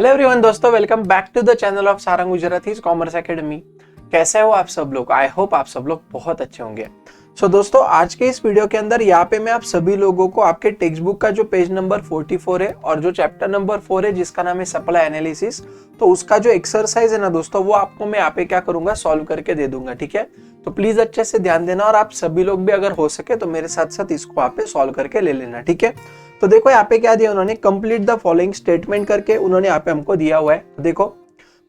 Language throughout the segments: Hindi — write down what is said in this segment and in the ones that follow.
हेलो एवरीवन दोस्तों, welcome back to the channel of Sarang Gujarati commerce academy. कैसे हो आप सब लोग? आई होप आप सब लोग बहुत अच्छे होंगे। सो दोस्तों, आज के इस वीडियो के अंदर यहाँ पे मैं आप सभी लोगों को आपके टेक्स्ट बुक का जो पेज नंबर 44 है और जो चैप्टर नंबर 4 है जिसका नाम है सप्लाई एनालिसिस, तो उसका जो एक्सरसाइज है ना दोस्तों, वो आपको मैं यहाँ पे क्या करूंगा, सॉल्व करके दे दूंगा। ठीक है, तो प्लीज अच्छे से ध्यान देना और आप सभी लोग भी अगर हो सके तो मेरे साथ साथ इसको आप पे सॉल्व करके ले लेना। ठीक है, तो देखो यहाँ पे क्या दिया उन्होंने, कंप्लीट द फॉलोइंग स्टेटमेंट करके उन्होंने यहाँ पे हमको दिया हुआ है। देखो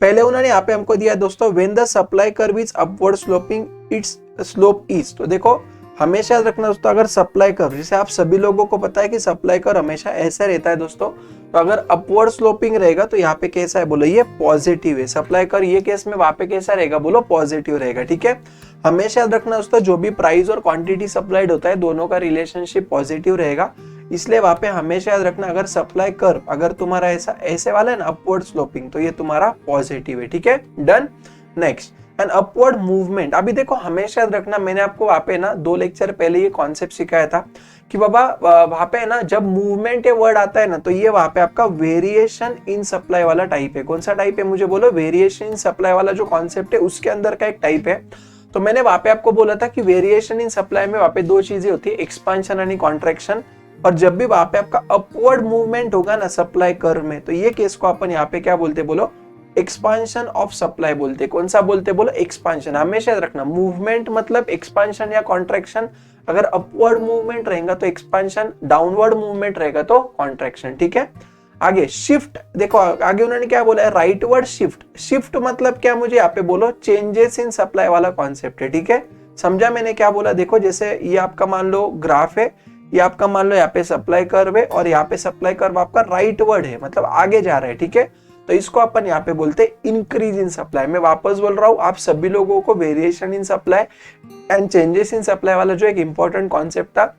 पहले उन्होंने यहाँ पे हमको दिया दोस्तों, when the supply curve is upward sloping it's slope is. तो देखो हमेशा याद रखना दोस्तों, अगर सप्लाई कर्व, जैसे आप सभी लोगों को पता है कि सप्लाई कर्व हमेशा ऐसा रहता है दोस्तों, तो अगर अपवर्ड स्लोपिंग रहेगा तो यहाँ पे कैसा है बोलो, ये पॉजिटिव है। सप्लाई कर्व ये केस में वहां पे कैसा रहेगा बोलो, पॉजिटिव रहेगा। ठीक है, हमेशा याद रखना दोस्तों, जो भी प्राइस और क्वांटिटी सप्लाइड होता है दोनों का रिलेशनशिप पॉजिटिव रहेगा, इसलिए वहां पे हमेशा याद रखना, अगर सप्लाई कर्व अगर तुम्हारा ऐसे वाला है ना अपवर्ड स्लोपिंग, तो ये तुम्हारा पॉजिटिव है। ठीक है, done. Next, an upward movement. अभी देखो हमेशा याद रखना, मैंने आपको वहां पे ना 2 लेक्चर पहले ये कॉन्सेप्ट सिखाया था कि बाबा वहां पे ना जब मूवमेंट वर्ड आता है ना, तो ये वहां पे आपका वेरिएशन इन सप्लाई वाला टाइप है। कौन सा टाइप है मुझे बोलो, वेरिएशन इन सप्लाई वाला जो कॉन्सेप्ट है उसके अंदर का एक टाइप है। तो मैंने वहां पे आपको बोला था कि वेरिएशन इन सप्लाई में वहां पे 2 चीजें होती है, एक्सपांशन यानी कॉन्ट्रैक्शन, और जब भी वहां पे आपका अपवर्ड मूवमेंट होगा ना सप्लाई कर्व में, तो ये केस को अपन यहाँ पे क्या बोलते बोलो, एक्सपांशन ऑफ सप्लाई बोलते। कौन सा बोलते बोलो, एक्सपांशन। हमेशा याद रखना, मूवमेंट मतलब एक्सपांशन या कॉन्ट्रैक्शन। अगर अपवर्ड मूवमेंट रहेगा तो एक्सपांशन, डाउनवर्ड मूवमेंट रहेगा तो कॉन्ट्रैक्शन। ठीक है, आगे शिफ्ट। देखो आगे उन्होंने क्या बोला है, राइटवर्ड शिफ्ट। शिफ्ट मतलब क्या, मुझे यहाँ पे बोलो चेंजेस इन सप्लाई वाला कॉन्सेप्ट है। ठीक है, समझा मैंने क्या बोला? देखो जैसे ये आपका मान लो ग्राफ है, ये आपका मान लो यहाँ पे सप्लाई कर्व है और यहाँ पे सप्लाई कर्व आपका राइटवर्ड है, मतलब आगे जा रहा है। ठीक है, तो इसको अपन यहाँ पे बोलते हैं इंक्रीज इन सप्लाई। मैं वापस बोल रहा हूँ, आप सभी लोगों को variation in supply and changes in supply वाला जो एक इंपॉर्टेंट कॉन्सेप्ट था,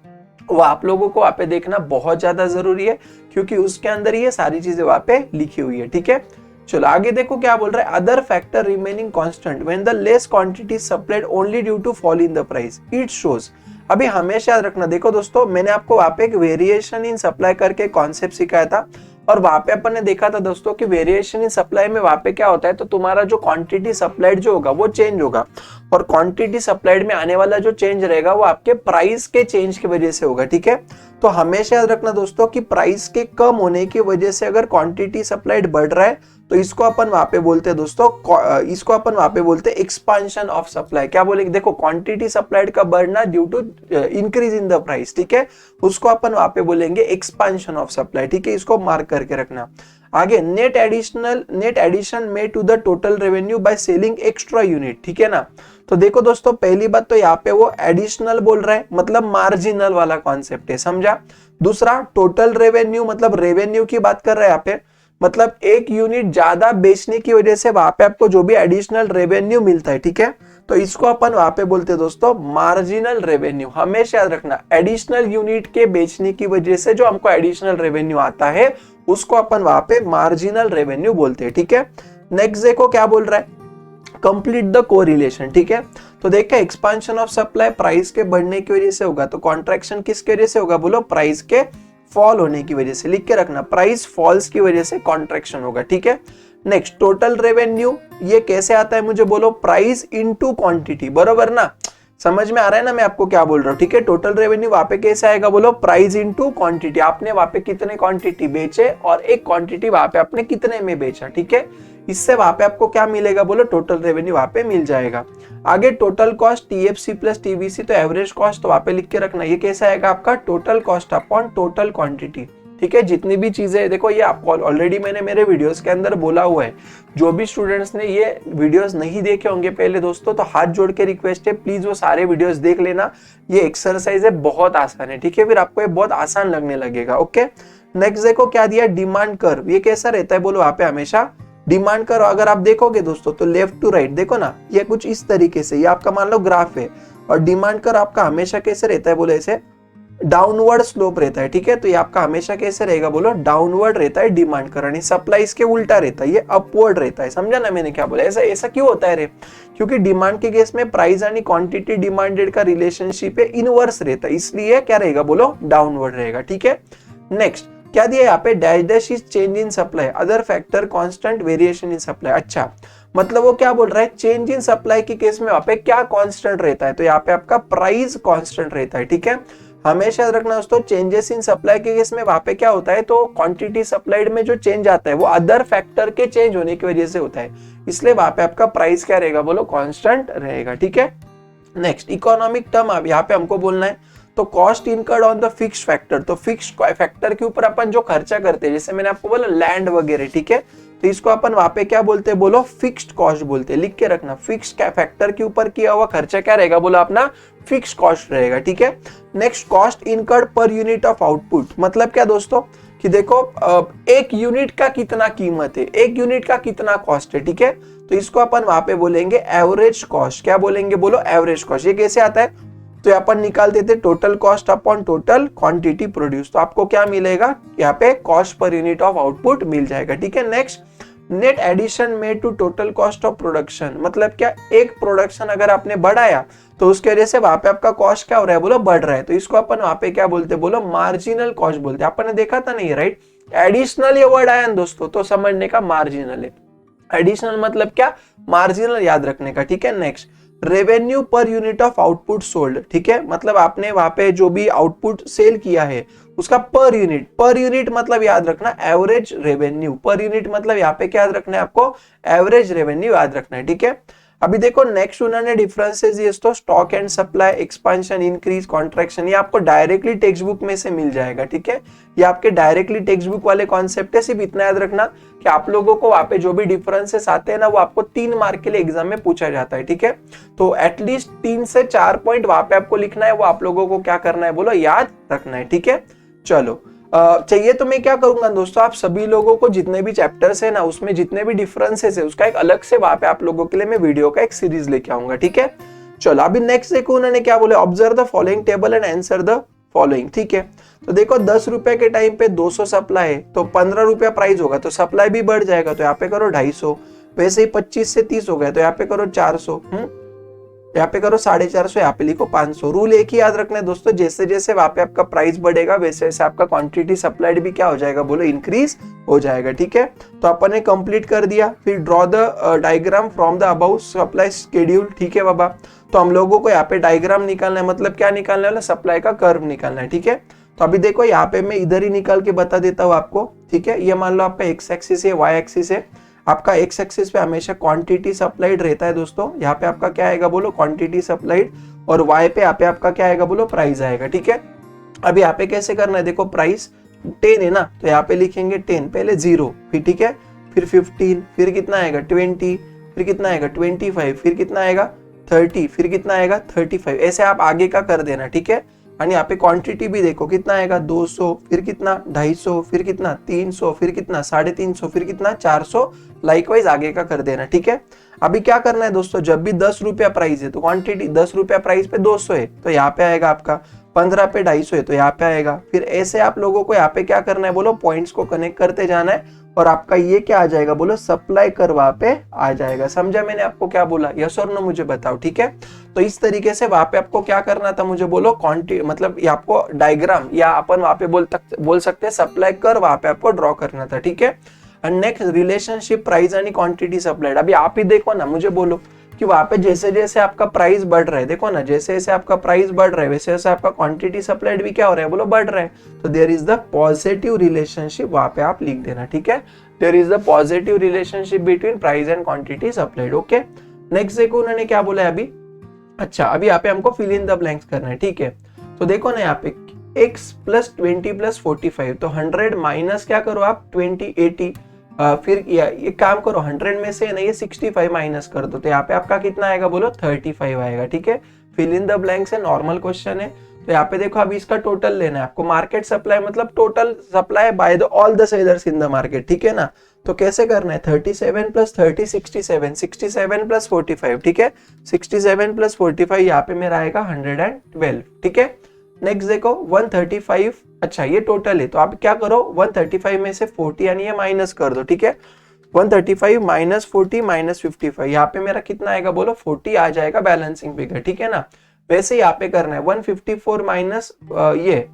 वो आप लोगों को वहां पे देखना बहुत ज्यादा जरूरी है, क्योंकि उसके अंदर ये सारी चीजें वहां पे लिखी हुई है। ठीक है, चलो आगे देखो क्या बोल रहा है, other factor remaining constant when the less quantity supplied only due to fall in the price it shows. अभी हमेशा याद रखना, देखो दोस्तों मैंने आपको वहां पे एक वेरिएशन इन सप्लाई करके कॉन्सेप्ट सिखाया था, और वहां पे अपन ने देखा था दोस्तों कि वेरिएशन इन सप्लाई में वहां पे क्या होता है, तो तुम्हारा जो क्वांटिटी सप्लाइड जो होगा वो चेंज होगा, और क्वांटिटी सप्लाइड में आने वाला जो चेंज रहेगा वो आपके प्राइस के चेंज की वजह से होगा। ठीक है, तो हमेशा याद रखना दोस्तों कि प्राइस के कम होने की वजह से अगर क्वांटिटी सप्लाइड बढ़ रहा है, तो इसको अपन वहां पे बोलते हैं दोस्तों, इसको अपन वहां पे बोलते हैं एक्सपांशन ऑफ सप्लाई। क्या बोलेंगे, देखो क्वांटिटी सप्लाइड का बढ़ना due to increase in the price. ठीक है, उसको अपन वहां पे बोलेंगे एक्सपांशन ऑफ सप्लाई। ठीक है, इसको मार्क करके रखना। आगे, net addition made to the total revenue by selling extra unit. ठीक है ना, तो देखो दोस्तों पहली बात तो यहाँ पे वो एडिशनल बोल रहा है, मतलब मार्जिनल वाला कॉन्सेप्ट है, समझा। दूसरा, टोटल रेवेन्यू मतलब रेवेन्यू की बात कर रहा है यहाँ पे, मतलब एक यूनिट ज्यादा बेचने की वजह से वहां पे आपको जो भी एडिशनल रेवेन्यू मिलता है। ठीक है, तो इसको अपन वहां पे बोलते हैं दोस्तों मार्जिनल रेवेन्यू। हमेशा याद रखना, एडिशनल यूनिट के बेचने की वजह से जो हमको एडिशनल रेवेन्यू आता है उसको अपन वहां पे मार्जिनल रेवेन्यू बोलते हैं। ठीक है, नेक्स्ट देखो क्या बोल रहा है, कंप्लीट द कोरिलेशन। ठीक है, तो देखा एक्सपांशन ऑफ सप्लाई प्राइस के बढ़ने की वजह से होगा, तो कॉन्ट्रैक्शन किसकी वजह से होगा बोलो, प्राइस के फॉल होने की वजह से। लिख के रखना, प्राइस फॉल्स की वजह से कॉन्ट्रैक्शन होगा। ठीक है, नेक्स्ट, टोटल रेवेन्यू ये कैसे आता है मुझे बोलो, प्राइस इनटू क्वांटिटी। बरोबर ना, समझ में आ रहा है ना मैं आपको क्या बोल रहा हूँ? ठीक है, टोटल रेवेन्यू वहां पे कैसे आएगा बोलो, प्राइस इनटू क्वांटिटी। आपने वहां पे कितने क्वांटिटी बेचे और एक क्वांटिटी वहां पे आपने कितने में बेचा। ठीक है, इससे वहां पे आपको क्या मिलेगा बोलो, टोटल रेवेन्यू वहां पे मिल जाएगा। आगे, total cost TFC plus TVC, तो एवरेज कॉस्ट तो वहां पे लिख के रखना, ये कैसा आएगा आपका, total cost upon total quantity. ठीक है, जितनी भी चीजें देखो, ये आपको ऑलरेडी मैंने मेरे वीडियोस के अंदर बोला हुआ है। जो भी स्टूडेंट्स ने ये वीडियोस नहीं देखे होंगे पहले दोस्तों, तो हाथ जोड़ के रिक्वेस्ट है, प्लीज वो सारे वीडियोस देख लेना। ये एक्सरसाइज है, बहुत आसान है। ठीक है, फिर आपको ये बहुत आसान लगने लगेगा। ओके, नेक्स्ट देखो क्या दिया, डिमांड कर्व। ये कैसा रहता है बोलो, वहां पे हमेशा डिमांड कर्व अगर आप देखोगे दोस्तों तो लेफ्ट टू राइट देखो ना, ये कुछ इस तरीके से, ये आपका मान लो ग्राफ है, और डिमांड कर्व आपका हमेशा कैसे रहता है बोले, ऐसे डाउनवर्ड स्लोप रहता है। ठीक है, तो ये आपका हमेशा कैसे रहेगा बोलो, डाउनवर्ड रहता है डिमांड कर्व, सप्लाई इसके उल्टा रहता है, ये अपवर्ड रहता है। समझा ना मैंने क्या बोला? ऐसा ऐसा क्यों होता है रे? क्योंकि डिमांड के केस में प्राइस यानी क्वांटिटी डिमांडेड का रिलेशनशिप है इनवर्स रहता है, इसलिए क्या रहेगा बोलो, डाउनवर्ड रहेगा। ठीक है, नेक्स्ट, क्या दिया यहाँ पे, dash dash is change in supply, other factor constant variation in supply. अच्छा, मतलब वो क्या बोल रहा है, चेंज इन सप्लाई के केस में वहां पे क्या कांस्टेंट रहता है, तो यहाँ पे आपका प्राइस कांस्टेंट रहता है। ठीक है, हमेशा याद रखना दोस्तों, चेंजेस इन सप्लाई के केस में वहां पे क्या होता है, तो क्वांटिटी सप्लाइड में जो चेंज आता है वो अदर फैक्टर के चेंज होने की वजह से होता है, इसलिए वहां पे आपका प्राइस क्या रहेगा, बोलो कांस्टेंट रहेगा। ठीक है, नेक्स्ट इकोनॉमिक टर्म अब यहाँ पे हमको बोलना है, तो cost incurred on the fixed factor, तो फिक्स्ड फैक्टर के ऊपर अपन जो खर्चा करते हैं, जैसे मैंने आपको बोला लैंड वगैरह, ठीक है, तो इसको अपन वहां पे क्या बोलते हैं, बोलो फिक्स्ड कॉस्ट बोलते हैं। लिख के रखना, फिक्स्ड फैक्टर के ऊपर किया हुआ खर्चा क्या रहेगा, बोलो अपना फिक्स्ड कॉस्ट रहेगा। ठीक है, next cost incurred per unit of output, मतलब क्या दोस्तों कि देखो एक यूनिट का कितना कीमत है, एक यूनिट का कितना कॉस्ट है। ठीक है, तो इसको अपन वहां पे बोलेंगे एवरेज कॉस्ट। क्या बोलेंगे, बोलो एवरेज कॉस्ट। ये कैसे आता है, तो अपन निकाल देते total cost upon total quantity produce, तो आपको क्या मिलेगा, यहाँ पे cost per unit of output मिल जाएगा। ठीक है, next net addition made to total cost of production, मतलब क्या, एक प्रोडक्शन अगर आपने बढ़ाया तो उसके वजह से वहां पे आपका कॉस्ट क्या हो रहा है, बोलो बढ़ रहा है, तो इसको अपन वहां पे क्या बोलते हैं, बोलो मार्जिनल कॉस्ट बोलते हैं। अपन ने देखा था नहीं, राइट, एडिशनल ये वर्ड आया दोस्तों, तो समझने का मार्जिनल है, एडिशनल मतलब क्या, मार्जिनल याद रखने का। ठीक है, next revenue per unit of output sold, ठीक है, मतलब आपने वहां पे जो भी आउटपुट सेल किया है उसका पर यूनिट मतलब याद रखना एवरेज रेवेन्यू, पर यूनिट मतलब यहाँ पे क्या याद रखना है आपको, एवरेज रेवेन्यू याद रखना है। ठीक है, अभी देखो नेक्स्ट उन्होंने डिफरेंसेस ये तो stock and supply, expansion, increase, contraction, ये आपको डायरेक्टली टेक्स्ट बुक में से मिल जाएगा। ठीक है, ये आपके डायरेक्टली टेक्स्ट बुक वाले कॉन्सेप्ट है, सिर्फ इतना याद रखना कि आप लोगों को वहां पे जो भी डिफरेंसेस आते हैं ना, वो आपको 3 मार्क के लिए एग्जाम में पूछा जाता है। ठीक है, तो एटलीस्ट 3 से 4 पॉइंट वहां पे आपको लिखना है, वो आप लोगों को क्या करना है, बोलो याद रखना है। ठीक है, चलो चाहिए तो मैं क्या करूंगा दोस्तों, आप सभी लोगों को जितने भी चैप्टर्स है ना, उसमें जितने भी डिफरेंसेस है, उसका एक अलग से वहां पे आप लोगों के लिए मैं वीडियो का एक सीरीज लेके आऊंगा। ठीक है, चलो अभी नेक्स्ट देखो उन्होंने क्या बोले, observe the following table and answer the following. ठीक है, तो देखो 10 रुपए के टाइम पे 200 सप्लाई है, तो 15 रुपया प्राइस होगा, तो सप्लाई भी बढ़ जाएगा, तो यहाँ पे करो 250, वैसे ही 25 से 30 हो गया, तो यहाँ पे करो 400, यहाँ पे करो 450, यहाँ पे लिखो 500। रूल एक ही याद रखना है दोस्तों, जैसे जैसे वहां पे आपका प्राइस बढ़ेगा वैसे वैसे आपका क्वांटिटी सप्लाइड भी क्या हो जाएगा, बोलो इंक्रीज हो जाएगा। ठीक है, तो अपन ने कंप्लीट कर दिया, फिर draw the diagram from the about supply schedule. ठीक है बाबा, तो हम लोगों को यहाँ पे डायग्राम निकालना है, मतलब क्या निकालने वाला, सप्लाई का कर्व निकालना है। ठीक है, तो अभी देखो यहाँ पे मैं इधर ही निकाल के बता देता हूँ आपको। ठीक है, ये मान लो आपका एक्स एक्सिस है, वाई एक्सिस है, आपका एक्स एक्सिस पे हमेशा क्वांटिटी सप्लाइड रहता है दोस्तों, यहाँ पे आपका क्या आएगा, बोलो क्वांटिटी सप्लाइड, और वाई पे यहाँ पे आपका क्या आएगा, बोलो प्राइस आएगा। ठीक है, अब यहाँ पे कैसे करना है, देखो प्राइस 10 है ना, तो यहाँ पे लिखेंगे 10, पहले 0, फिर ठीक है, फिर 15, फिर कितना आएगा 20, फिर कितना आएगा 25, फिर कितना आएगा 30, फिर कितना आएगा 35, ऐसे आप आगे का कर देना। ठीक है, और यहाँ पे क्वांटिटी भी देखो कितना आएगा 200, फिर कितना 250, फिर कितना 300, फिर कितना 350, फिर कितना 400, लाइकवाइज आगे का कर देना। ठीक है, अभी क्या करना है दोस्तों, जब भी 10 रुपया प्राइस है तो क्वांटिटी 10 रुपया प्राइस पे 200 है, तो यहाँ पे आएगा आपका 15 पे 250 है, तो यहाँ पे आएगा। फिर ऐसे आप लोगों को यहाँ पे क्या करना है, बोलो पॉइंट्स को कनेक्ट करते जाना है, और आपका ये क्या आ जाएगा, बोलो सप्लाई कर वहां पे आ जाएगा। समझा मैंने आपको क्या बोला, यस और नो मुझे बताओ। ठीक है, तो इस तरीके से वहां पे आपको क्या करना था, मुझे बोलो क्वांटिटी, मतलब ये आपको डायग्राम या अपन वहां पे बोल सकते हैं सप्लाई कर वहां पे आपको ड्रॉ करना था। ठीक है, and next relationship price and quantity supplied. अभी आप ही देखो ना, मुझे बोलो कि वहां पे जैसे जैसे आपका प्राइस बढ़ रहा है, देखो ना जैसे जैसे आपका प्राइस बढ़ रहा है वैसे वैसे आपका क्वांटिटी सप्लाइड भी क्या हो रहा है, बोलो बढ़ रहा है, तो there is the positive relationship, वहां पे आप लिख देना। ठीक है, there is the positive relationship between price and quantity supplied. Okay, next देखो उन्होंने क्या बोला है अभी। अच्छा, अभी यहाँ पे हमको फिल इन द ब्लैंक्स करना है। ठीक है, तो देखो ना यहाँ पे x प्लस 20 प्लस 45, तो 100 माइनस क्या करो आप 20 80, फिर ये काम करो 100 में से ना ये 65 माइनस कर दो, तो यहाँ पे आपका कितना आएगा, बोलो 35 आएगा। ठीक है, फिल इन द ब्लैंक्स है, नॉर्मल क्वेश्चन है, तो यहाँ पे देखो अभी इसका टोटल लेना है आपको, मार्केट सप्लाई मतलब total supply by the all the sellers in the market. ठीक है ना, तो कैसे करना है, 37 प्लस 30 67, 67 प्लस 45। ठीक है, 67 प्लस 45 यहाँ पे मेरा आएगा 112। ठीक है, नेक्स्ट देखो 135, अच्छा ये टोटल है, तो आप क्या करो 135 में से 40 यानी ये माइनस कर दो। ठीक है, 135 माइनस 40 माइनस 55, यहाँ पे मेरा कितना आएगा, बोलो 40 आ जाएगा बैलेंसिंग फिगर। ठीक है ना, वैसे यहाँ पे करना है 154 माइनस ये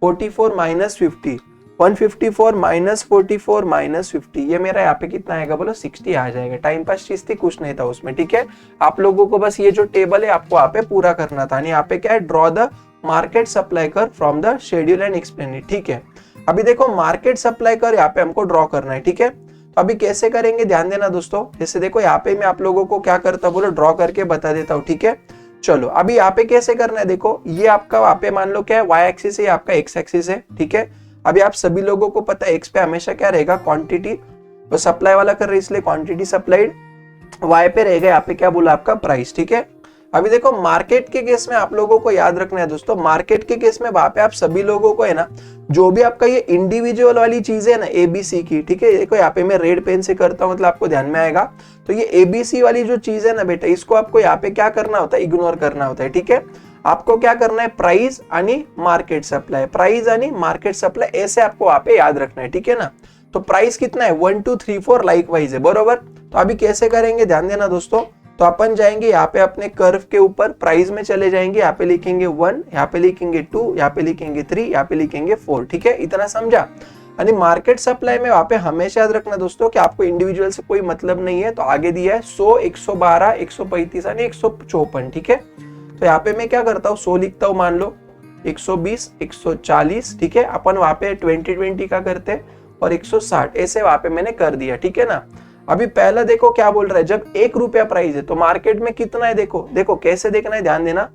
44 माइनस 50, 154 माइनस 44 माइनस 50, ये मेरा यहाँ पे कितना आएगा बोलो 60 आ जाएगा। टाइम पास चीज थी, कुछ नहीं था उसमें, ठीक है। आप लोगों को बस ये जो टेबल है आपको यहाँ पे पूरा करना था। यहाँ पे क्या है, draw the market supply curve from the schedule and explain it, ठीक है। अभी देखो मार्केट सप्लाई कर्व यहाँ पे हमको ड्रॉ करना है, ठीक है। तो अभी कैसे करेंगे ध्यान देना दोस्तों। जैसे देखो यहाँ पे मैं आप लोगों को क्या करता हूँ बोलो, ड्रॉ करके बता देता हूँ, ठीक है। चलो अभी यहाँ पे कैसे करना है, देखो ये आपका वहां पे मान लो क्या है, वाई एक्सिस है, आपका एक्स एक्सिस है, ठीक है। अभी आप सभी लोगों को पता है एक्स पे हमेशा क्या रहेगा, क्वांटिटी, तो सप्लाई वाला कर रहे इसलिए क्वांटिटी सप्लाइड, वाई पे रहेगा यहाँ पे क्या बोला आपका प्राइस, ठीक है। अभी देखो मार्केट के केस में आप लोगों को याद रखना है दोस्तों, मार्केट के केस में वहां पे आप सभी लोगों को है ना, जो भी आपका ये इंडिविजुअल वाली चीजें है ना एबीसी की, ठीक है। देखो यहाँ पे मैं रेड पेन से करता हूँ, मतलब आपको ध्यान में आएगा। तो ये एबीसी वाली जो चीज है ना बेटा, इसको आपको यहाँ पे क्या करना होता है, इग्नोर करना होता है, ठीक है। आपको क्या करना है, प्राइस आणि मार्केट सप्लाई, प्राइस आणि मार्केट सप्लाई, ऐसे आपको वहां पे याद रखना है, ठीक है ना। तो प्राइस कितना है 1 2 3 4 लाइक वाइज है, बरोबर। तो अभी कैसे करेंगे ध्यान देना दोस्तों। तो अपन जाएंगे यहाँ पे अपने कर्व के ऊपर, प्राइस में चले जाएंगे, यहाँ पे लिखेंगे 1, यहाँ पे लिखेंगे 2, यहाँ पे लिखेंगे 3, यहाँ पे लिखेंगे 4, ठीक है। इतना समझा। यानी मार्केट सप्लाई में वहां पे हमेशा याद रखना दोस्तों कि आपको इंडिविजुअल से कोई मतलब नहीं है। तो आगे दिया है 100, 112, 135 यानी 154, ठीक है। तो यहाँ पे मैं क्या करता हूँ, 100 लिखता हूँ, मान लो 120, 140, ठीक है। अपन वहां पे 20 का करते हैं और 160 ऐसे वहां पे मैंने कर दिया, ठीक है ना। अभी पहला देखो क्या बोल रहा है, जब 1 रुपया प्राइस है तो मार्केट में कितना है, देखो देखो कैसे देखना है, ध्यान देना।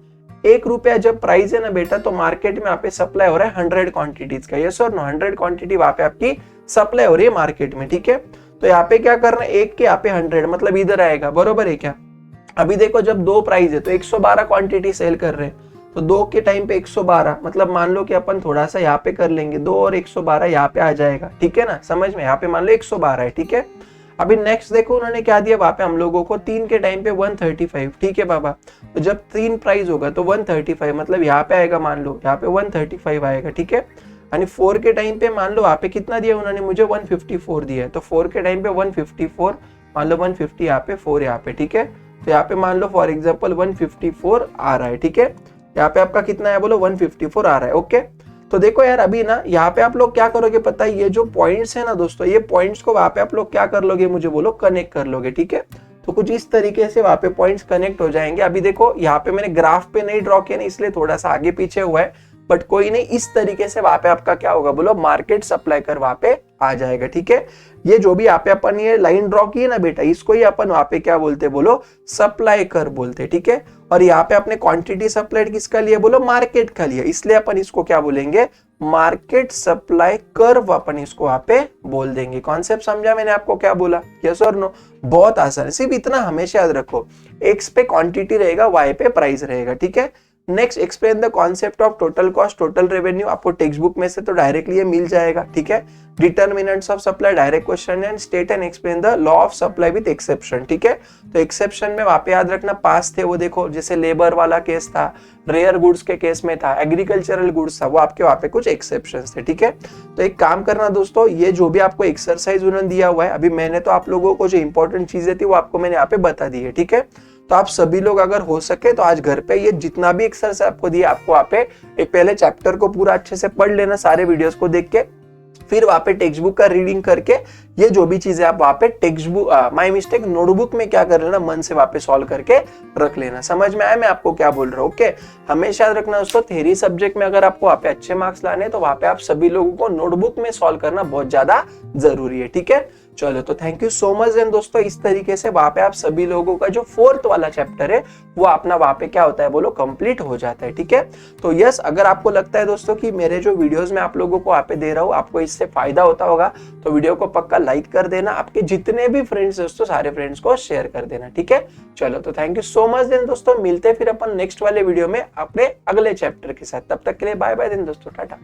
1 रुपया जब प्राइस है ना बेटा, तो मार्केट में यहाँ पे सप्लाई हो रहा है 100 क्वांटिटीज का, यस और नो, 100 क्वांटिटी वहां पे आपकी सप्लाई हो रही है मार्केट में, ठीक है। तो यहाँ पे क्या करना है, 1 के यहाँ पे 100 मतलब इधर आएगा, बरोबर है क्या। अभी देखो जब 2 प्राइस है तो 112 क्वांटिटी सेल कर रहे हैं, तो 2 के टाइम पे 112 मतलब मान लो कि अपन थोड़ा सा यहाँ पे कर लेंगे, 2 और 112 यहाँ पे आ जाएगा, ठीक है ना, समझ में। यहाँ पे मान लो 112 है, ठीक है। अभी नेक्स्ट देखो उन्होंने क्या दिया वहां पे हम लोगों को, 3 के टाइम पे 135, ठीक है बाबा। तो जब 3 प्राइस होगा तो 135 मतलब यहाँ पे आएगा, मान लो यहाँ पे 135 आएगा, ठीक है। यानी 4 के टाइम पे मान लो वहां पे कितना दिया उन्होंने मुझे, 154 दिया है। तो 4 के टाइम पे 154, मान लो 150 यहाँ पे, 4 यहाँ पे, ठीक है। तो यहाँ पे मान लो फॉर एग्जाम्पल 154 आ रहा है, ठीक है। यहाँ पे आपका कितना है बोलो, 154 आ रहा है, ओके। तो देखो यार अभी ना यहाँ पे आप लोग क्या करोगे पता है, ये जो पॉइंट्स है ना दोस्तों, ये पॉइंट्स को वहां पे आप लोग क्या कर लोगे, मुझे बोलो, कनेक्ट कर लोगे, ठीक है। तो कुछ इस तरीके से वहां पे पॉइंट्स कनेक्ट हो जाएंगे। अभी देखो यहाँ पे मैंने ग्राफ पे नहीं ड्रॉ किया ना, इसलिए थोड़ा सा आगे पीछे हुआ है, बट कोई नहीं, इस तरीके से वहां पे आपका क्या होगा बोलो, मार्केट सप्लाई कर वहां पे आ जाएगा, ठीक है। ये जो भी यहाँ पे अपन ये लाइन ड्रॉ की है ना बेटा, इसको ही अपन वहां पे क्या बोलते बोलो, सप्लाई कर बोलते, ठीक है। और यहाँ पे अपने क्वांटिटी सप्लाइड किसका लिया बोलो, मार्केट का लिया, इसलिए अपन इसको क्या बोलेंगे, मार्केट सप्लाई कर्व अपन इसको वहां पे बोल देंगे। कॉन्सेप्ट समझा मैंने आपको क्या बोला, यस और नो। बहुत आसान है, सिर्फ इतना हमेशा याद रखो, एक्स पे क्वांटिटी रहेगा, वाई पे प्राइस रहेगा, ठीक है। Next explain the concept of total cost total revenue, आपको टेक्स्ट बुक में से तो डायरेक्टली ये मिल जाएगा, ठीक है। Determinants of supply direct question and state and explain the law of supply with exception, ठीक है। तो एक्सेप्शन में वहां पे याद रखना पास थे, वो देखो जैसे लेबर वाला केस था, रेयर गुड्स के केस में था, एग्रीकल्चरल गुड्स था, वो आपके वहां पे कुछ एक्सेप्शंस थे, ठीक है। तो एक काम करना दोस्तों, ये जो भी आपको एक्सरसाइज उन्होंने दिया हुआ है, अभी मैंने तो आप लोगों को जो इंपॉर्टेंट चीजें थी वो आपको मैंने यहाँ पे बता दी है, ठीक है। तो आप सभी लोग अगर हो सके तो आज घर पे ये जितना भी एक्सरसाइज आपको दिया, आपको वहां पे एक पहले चैप्टर को पूरा अच्छे से पढ़ लेना, सारे वीडियोस को देख के, फिर वहां पे टेक्स्ट बुक का रीडिंग करके ये जो भी चीजें आप वहां पे text book my mistake notebook में क्या कर लेना, मन से वहां पे सॉल्व करके रख लेना। समझ में आया मैं आपको क्या बोल रहा हूँ, ओके। हमेशा याद रखना दोस्तों, थ्योरी सब्जेक्ट में अगर आपको वहां पे अच्छे मार्क्स लाने तो वहां पे आप सभी लोगों को नोटबुक में सॉल्व करना बहुत ज्यादा जरूरी है, ठीक है। चलो तो thank you so much and दोस्तों, इस तरीके से वहां पे आप सभी लोगों का जो 4th वाला चैप्टर है वो अपना वहां पे क्या होता है बोलो, कंप्लीट हो जाता है, ठीक है। तो यस, अगर आपको लगता है दोस्तों कि मेरे जो वीडियोस में आप लोगों को वहां पे दे रहा हूँ आपको इससे फायदा होता होगा, तो वीडियो को पक्का लाइक कर देना, आपके जितने भी फ्रेंड्स दोस्तों सारे फ्रेंड्स को शेयर कर देना, ठीक है। चलो तो thank you so much then दोस्तों, मिलते हैं फिर अपन नेक्स्ट वाले वीडियो में अपने अगले चैप्टर के साथ। तब तक के लिए बाय बाय देन दोस्तों, टाटा।